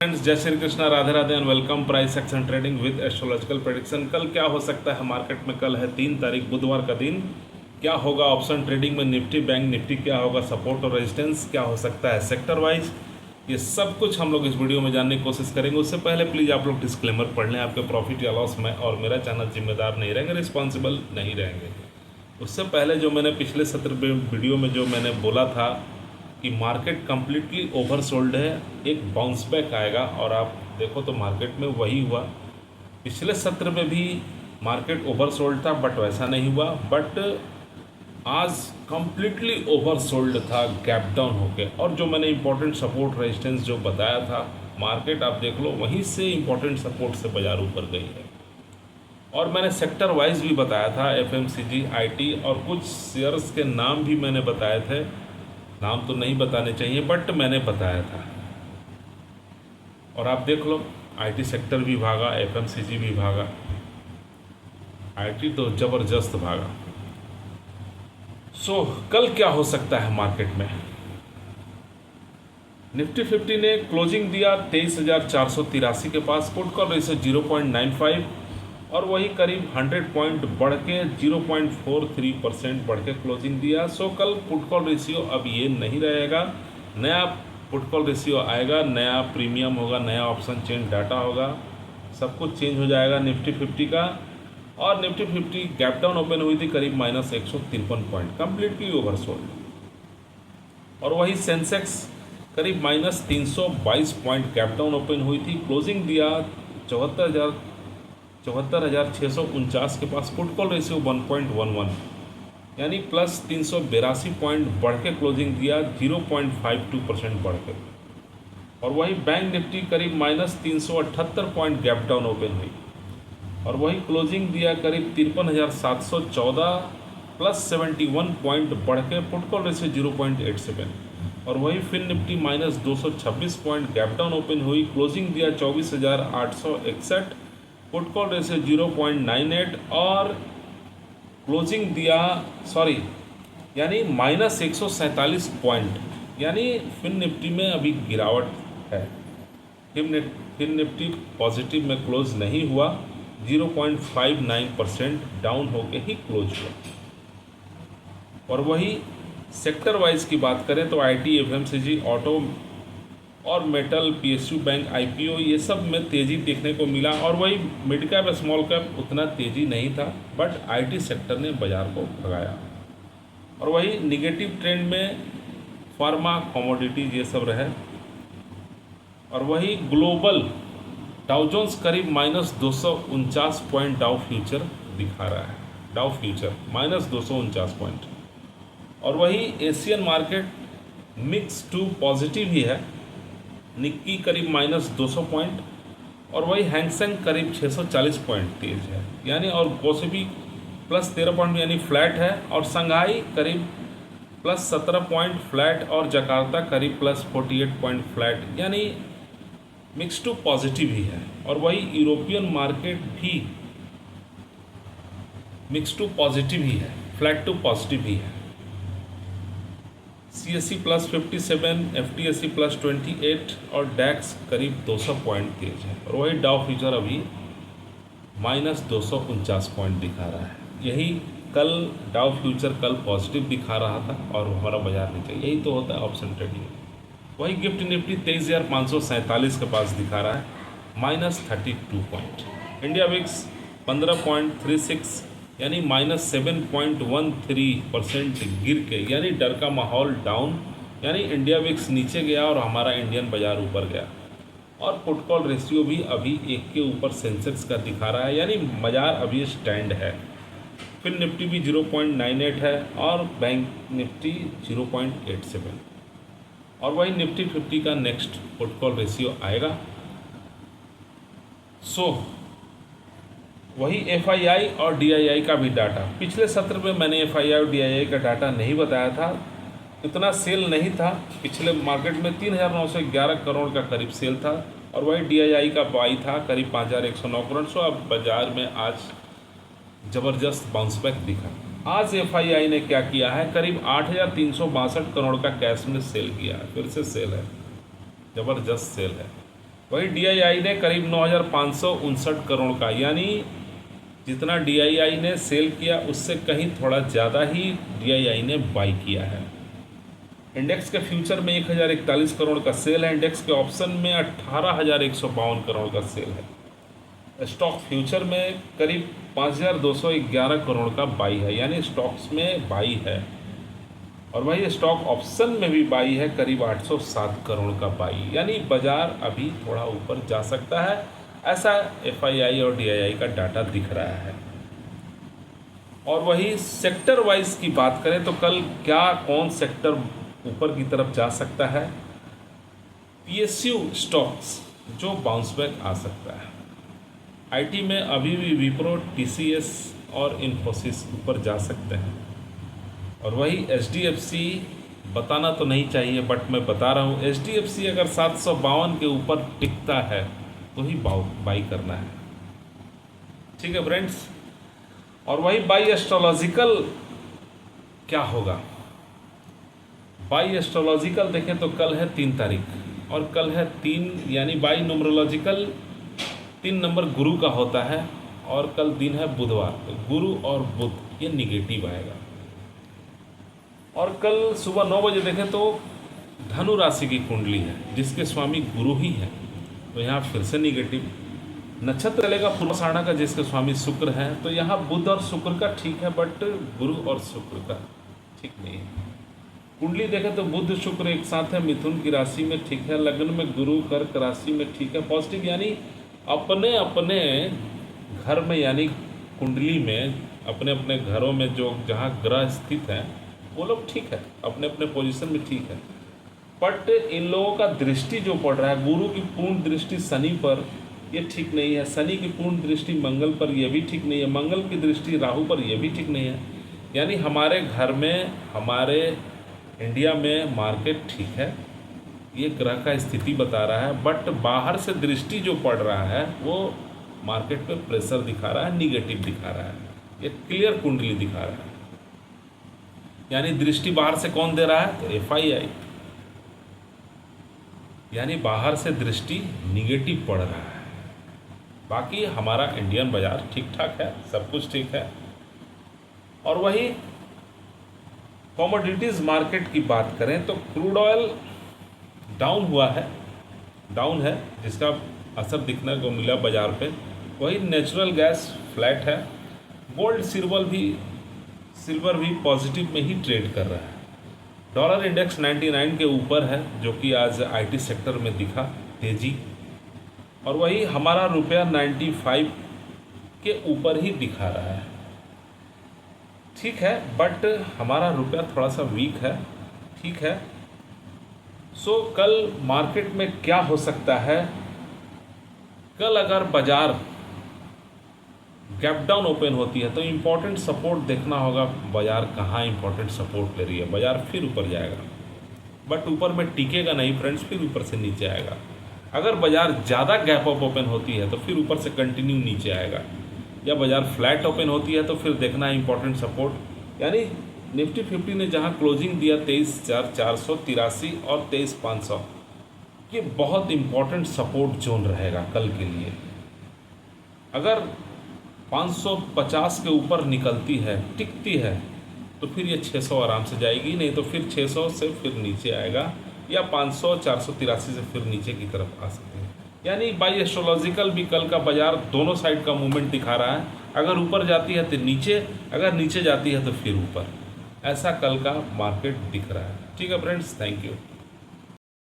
Friends, जय Shri Krishna, Radhe Radhe and welcome price action trading with astrological prediction. कल क्या हो सकता है मार्केट में? कल है 3 तारीख बुधवार का दिन। क्या होगा ऑप्शन ट्रेडिंग में? निफ्टी बैंक निफ्टी क्या होगा, सपोर्ट और रेजिस्टेंस क्या हो सकता है सेक्टर वाइज, ये सब कुछ हम लोग इस वीडियो में जानने की कोशिश करेंगे। उससे पहले प्लीज़ आप लोग डिस्क्लेमर पढ़ लें। आपके प्रॉफिट या लॉस में और मेरा चैनल जिम्मेदार नहीं रहेंगे, रिस्पॉन्सिबल नहीं रहेंगे। उससे पहले जो मैंने पिछले सत्र वीडियो में जो मैंने बोला था कि मार्केट कम्प्लीटली ओवरसोल्ड है, एक बाउंस बैक आएगा, और आप देखो तो मार्केट में वही हुआ। पिछले सत्र में भी मार्केट ओवरसोल्ड था बट वैसा नहीं हुआ, बट आज कम्प्लीटली ओवरसोल्ड था गैप डाउन होके। और जो मैंने इंपॉर्टेंट सपोर्ट रेजिस्टेंस जो बताया था, मार्केट आप देख लो वहीं से इंपॉर्टेंट सपोर्ट से बाजार ऊपर गई है। और मैंने सेक्टर वाइज भी बताया था, एफएमसीजी, आईटी और कुछ शेयर्स के नाम भी मैंने बताए थे। नाम तो नहीं बताने चाहिए बट मैंने बताया था, और आप देख लो आईटी सेक्टर भी भागा, एफएमसीजी भी भागा, आईटी तो ज़बरदस्त भागा। सो कल क्या हो सकता है मार्केट में? निफ्टी 50 ने क्लोजिंग दिया 23,483 के पास, पुट कॉल रेशियो 0.95, और वही करीब 100 पॉइंट बढ़ के 0.43% बढ़ के क्लोजिंग दिया। सो कल पुट कॉल रेशियो अब ये नहीं रहेगा, नया पुट कॉल रेशियो आएगा, नया प्रीमियम होगा, नया ऑप्शन चेन डाटा होगा, सब कुछ चेंज हो जाएगा निफ्टी 50 का। और निफ्टी 50 गैप डाउन ओपन हुई थी करीब -153 पॉइंट, कम्प्लीटली ओवरसोल्ड। और वही सेंसेक्स करीब -322 पॉइंट गैप डाउन ओपन हुई थी, क्लोजिंग दिया 74,649 के पास, पुट कॉल रेशियो 1.11, यानी प्लस 382 पॉइंट बढ़ के क्लोजिंग दिया 0.52% बढ़ के। और वही बैंक निफ्टी करीब -378 पॉइंट गैप डाउन ओपन हुई, और वही क्लोजिंग दिया करीब 53,714 प्लस 71 पॉइंट बढ़ के, पुट कॉल रेशियो 0.87। और वही FinNifty -226 point gap down open हुई, क्लोजिंग दिया 24,861, पुट कॉल रेशियो 0.98, और क्लोजिंग दिया यानी -147 पॉइंट, यानी फिन निफ्टी में अभी गिरावट है। फिन निफ्टी पॉजिटिव में क्लोज नहीं हुआ, 0.59% डाउन होके ही क्लोज हुआ। और वही सेक्टर वाइज की बात करें तो आईटी, एफएमसीजी, ऑटो और मेटल, पीएसयू बैंक, आईपीओ, ये सब में तेज़ी देखने को मिला। और वही मिड कैप स्मॉल कैप उतना तेज़ी नहीं था, बट आईटी सेक्टर ने बाजार को भगाया। और वही निगेटिव ट्रेंड में फार्मा, कमोडिटीज, ये सब रहे। और वही ग्लोबल डाउ जोन्स करीब -249 पॉइंट डाउ फ्यूचर दिखा रहा है, डाउ फ्यूचर -249 पॉइंट। और वही Asian market mix to positive ही है, निक्की करीब -200 पॉइंट, और वही हैंगसेंग करीब 640 पॉइंट तेज है, यानी, और कोसेपी +13 पॉइंट यानी फ्लैट है, और संघाई करीब +17 पॉइंट फ्लैट, और जकार्ता करीब +48 पॉइंट फ्लैट, यानी मिक्स टू पॉजिटिव ही है। और वही यूरोपियन मार्केट भी मिक्स टू पॉजिटिव ही है, फ्लैट टू पॉजिटिव ही है। CSE +57, FTSE +28, और डैक्स करीब 200 पॉइंट तेज है। और वही डाउ फ्यूचर अभी -249 पॉइंट दिखा रहा है। यही कल डाउ फ्यूचर कल पॉजिटिव दिखा रहा था और हमारा बाजार नीचे, यही तो होता है ऑप्शन ट्रेडिंग। वही गिफ्ट निफ्टी 23,547 के पास दिखा रहा है, -32 पॉइंट। इंडिया विक्स 15.36 यानी -7.13% गिर के, यानी डर का माहौल डाउन, यानी इंडिया विक्स नीचे गया और हमारा इंडियन बाजार ऊपर गया। और पुट कॉल रेशियो भी अभी 1 के ऊपर सेंसेक्स का दिखा रहा है, यानी बाजार अभी स्टैंड है। फिर निफ्टी भी 0.98 है, और बैंक निफ्टी 0.87। और वही निफ्टी 50 का नेक्स्ट पुट कॉल रेशियो आएगा। सो वही एफआईआई और डीआईआई का भी डाटा, पिछले सत्र में मैंने एफआईआई और डीआईआई का डाटा नहीं बताया था, इतना सेल नहीं था। पिछले मार्केट में 3,911 करोड़ का करीब सेल था, और वही डीआईआई का बाई था करीब 5,109 करोड़। सो अब बाजार में आज ज़बरदस्त बाउंस बैक दिखा। आज एफआईआई ने क्या किया है, करीब 8,362 करोड़ का कैश में सेल किया है, फिर से सेल है, ज़बरदस्त सेल है। वही DII ने करीब 9,559 करोड़ का, यानी जितना DII ने सेल किया उससे कहीं थोड़ा ज़्यादा ही DII ने बाई किया है। इंडेक्स के फ्यूचर में 1,041 करोड़ का सेल है। इंडेक्स के ऑप्शन में 18,152 करोड़ का सेल है। स्टॉक फ्यूचर में करीब 5,211 करोड़ का बाई है, यानी स्टॉक्स में बाई है। और वही स्टॉक ऑप्शन में भी बाई है, करीब 807 करोड़ का बाई, यानी बाजार अभी थोड़ा ऊपर जा सकता है, ऐसा FII और DII का डाटा दिख रहा है। और वही सेक्टर वाइज की बात करें तो कल क्या कौन सेक्टर ऊपर की तरफ जा सकता है? PSU स्टॉक्स जो बाउंस बैक आ सकता है। IT में अभी भी विप्रो, TCS और इन्फोसिस ऊपर जा सकते हैं। और वही HDFC बताना तो नहीं चाहिए, बट मैं बता रहा हूँ, HDFC अगर 752 के ऊपर टिकता है तो ही बाई करना है। ठीक है फ्रेंड्स। और वही बाई एस्ट्रोलॉजिकल क्या होगा? बाई एस्ट्रोलॉजिकल देखें तो कल है 3 तारीख, और कल है 3, यानी बाई न्यूमरोलॉजिकल 3 नंबर गुरु का होता है, और कल दिन है बुधवार, तो गुरु और बुध ये निगेटिव आएगा। और कल सुबह 9 बजे देखें तो धनु राशि की कुंडली है जिसके स्वामी गुरु ही है, तो यहाँ फिर से निगेटिव। नक्षत्र चलेगा पूर्वाषाढ़ा का जिसके स्वामी शुक्र है, तो यहाँ बुध और शुक्र का ठीक है, बट गुरु और शुक्र का ठीक नहीं है। कुंडली देखें तो बुध शुक्र एक साथ है, मिथुन की राशि में ठीक है, लग्न में गुरु कर्क राशि में ठीक है, पॉजिटिव, यानी अपने अपने घर में, यानी कुंडली में अपने अपने घरों में जो जहाँ ग्रह स्थित हैं वो लोग ठीक है, अपने अपने पोजीशन में ठीक है। बट इन लोगों का दृष्टि जो पड़ रहा है, गुरु की पूर्ण दृष्टि शनि पर, ये ठीक नहीं है। शनि की पूर्ण दृष्टि मंगल पर, ये भी ठीक नहीं है। मंगल की दृष्टि राहु पर, ये भी ठीक नहीं है। यानी हमारे घर में, हमारे इंडिया में मार्केट ठीक है, ये ग्रह का स्थिति बता रहा है, बट बाहर से दृष्टि जो पड़ रहा है वो मार्केट पे प्रेशर दिखा रहा है, निगेटिव दिखा रहा है, ये क्लियर कुंडली दिखा रहा है। यानी दृष्टि बाहर से कौन दे रहा है? तो FII, यानी बाहर से दृष्टि निगेटिव पड़ रहा है। बाकी हमारा इंडियन बाजार ठीक ठाक है, सब कुछ ठीक है। और वही कमोडिटीज़ मार्केट की बात करें तो क्रूड ऑयल डाउन हुआ है, डाउन है, जिसका असर दिखने को मिला बाजार पे। वही नेचुरल गैस फ्लैट है। गोल्ड सिल्वर भी पॉजिटिव में ही ट्रेड कर रहा है। डॉलर इंडेक्स 99 के ऊपर है, जो कि आज IT सेक्टर में दिखा तेजी। और वही हमारा रुपया 95 के ऊपर ही दिखा रहा है, ठीक है, बट हमारा रुपया थोड़ा सा वीक है, ठीक है। सो कल मार्केट में क्या हो सकता है? कल अगर बाजार गैप डाउन ओपन होती है तो इम्पोर्टेंट सपोर्ट देखना होगा, बाजार कहाँ इम्पोर्टेंट सपोर्ट ले रही है। बाजार फिर ऊपर जाएगा, बट ऊपर में टिकेगा नहीं फ्रेंड्स, फिर ऊपर से नीचे आएगा। अगर बाजार ज़्यादा गैप अप ओपन होती है तो फिर ऊपर से कंटिन्यू नीचे आएगा, या बाजार फ्लैट ओपन होती है तो फिर देखना है इम्पोर्टेंट सपोर्ट। यानी निफ्टी 50 ने जहाँ क्लोजिंग दिया 23,483 और 23,500, ये बहुत इम्पोर्टेंट सपोर्ट जोन रहेगा कल के लिए। अगर 550 के ऊपर निकलती है, टिकती है, तो फिर ये 600 आराम से जाएगी, नहीं तो फिर 600 से फिर नीचे आएगा, या 500 483 से फिर नीचे की तरफ आ सकते हैं। यानी बाई एस्ट्रोलॉजिकल भी कल का बाजार दोनों साइड का मूवमेंट दिखा रहा है। अगर ऊपर जाती है तो नीचे, अगर नीचे जाती है तो फिर ऊपर, ऐसा कल का मार्केट दिख रहा है। ठीक है फ्रेंड्स, थैंक यू।